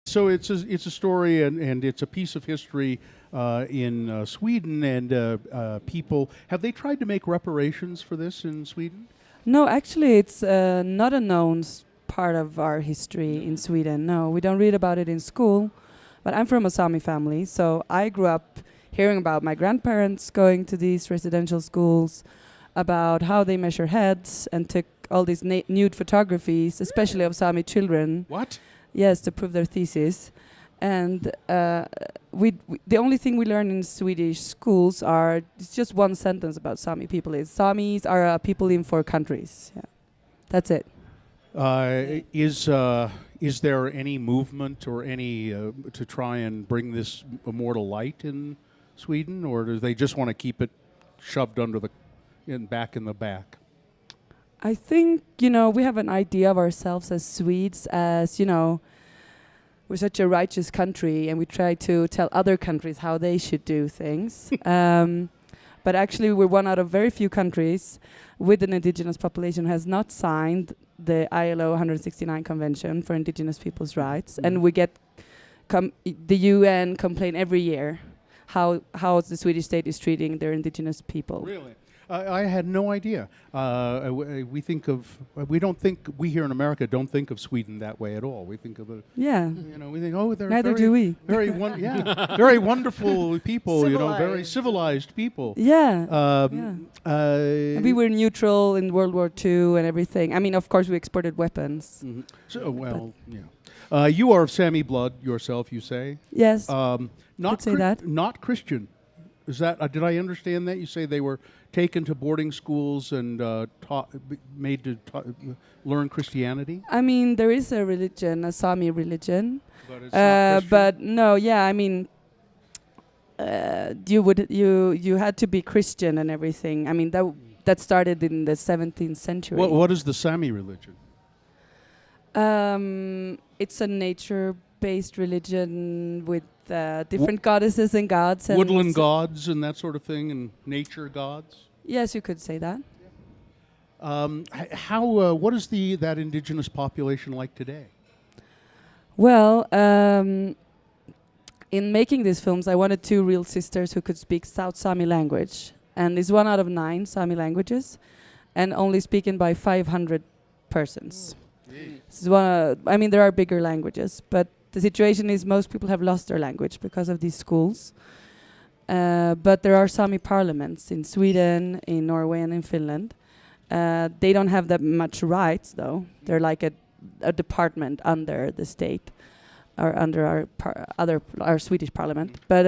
So it's a story and it's a piece of history in Sweden and people. Have they tried to make reparations for this in Sweden? No, actually, it's not a known part of our history in Sweden. No, we don't read about it in school. But I'm from a Sami family, so I grew up hearing about my grandparents going to these residential schools, about how they measure heads and took all these nude photographies, especially of Sami children. What? Yes, to prove their thesis. And the only thing we learn in Swedish schools are it's just one sentence about Sami people. Is Samis are people in 4 countries. Yeah, that's it. Is there any movement or any to try and bring this more to light in Sweden, or do they just want to keep it shoved under the back in the back? I think we have an idea of ourselves as Swedes as we're such a righteous country, and we try to tell other countries how they should do things. But actually, we're one out of very few countries with an indigenous population who has not signed the ILO 169 Convention for Indigenous Peoples' Rights, and we get the UN complain every year how the Swedish state is treating their indigenous people. Really? I had no idea. We we here in America don't think of Sweden that way at all. We think of we think, oh, they're neither do we. Very very wonderful people. Very civilized people. Yeah. We were neutral in World War II and everything. I mean, of course, we exported weapons. Mm-hmm. So, you are of Sami blood yourself, you say? Yes. Not say that. Not Christian. Is that? Did I understand that? You say they were taken to boarding schools and made to learn Christianity? I mean, there is a religion, a Sami religion. But it's not Christian? But no, yeah, I mean, you had to be Christian and everything. I mean, that started in the 17th century. What is the Sami religion? It's a nature-based religion with different goddesses and gods. And woodland gods and that sort of thing, and nature gods? Yes, you could say that. What is that indigenous population like today? Well, in making these films, I wanted 2 real sisters who could speak South Sami language. And it's 1 out of 9 Sami languages, and only spoken by 500 persons. This is there are bigger languages, but the situation is most people have lost their language because of these schools. But there are Sami parliaments in Sweden, in Norway, and in Finland. They don't have that much rights, though. They're like a department under the state, or under our Swedish parliament. But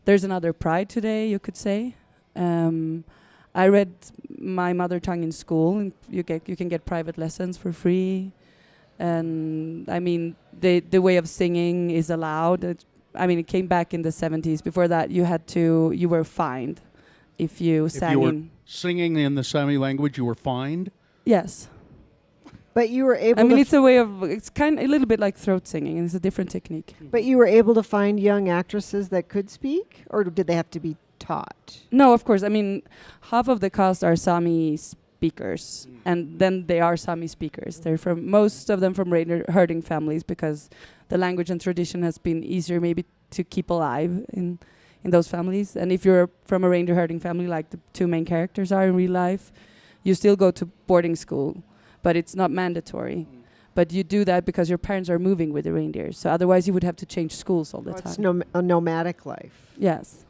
there's another pride today, you could say. I read my mother tongue in school, and you can get private lessons for free. And I mean, the way of singing is allowed. It came back in the 70s. Before that, you were fined if you sang. If you were singing in the Sami language, you were fined? Yes. But you were able it's a way of, it's kind of a little bit like throat singing, and it's a different technique. But you were able to find young actresses that could speak, or did they have to be taught? No, of course. I mean, half of the cast are Sami speakers, and then they are Sami speakers. They're most of them from reindeer herding families, because the language and tradition has been easier maybe to keep alive in those families. And if you're from a reindeer herding family, like the 2 main characters are in real life, you still go to boarding school, but it's not mandatory. But you do that because your parents are moving with the reindeers. So otherwise you would have to change schools all the time. It's a nomadic life. Yes.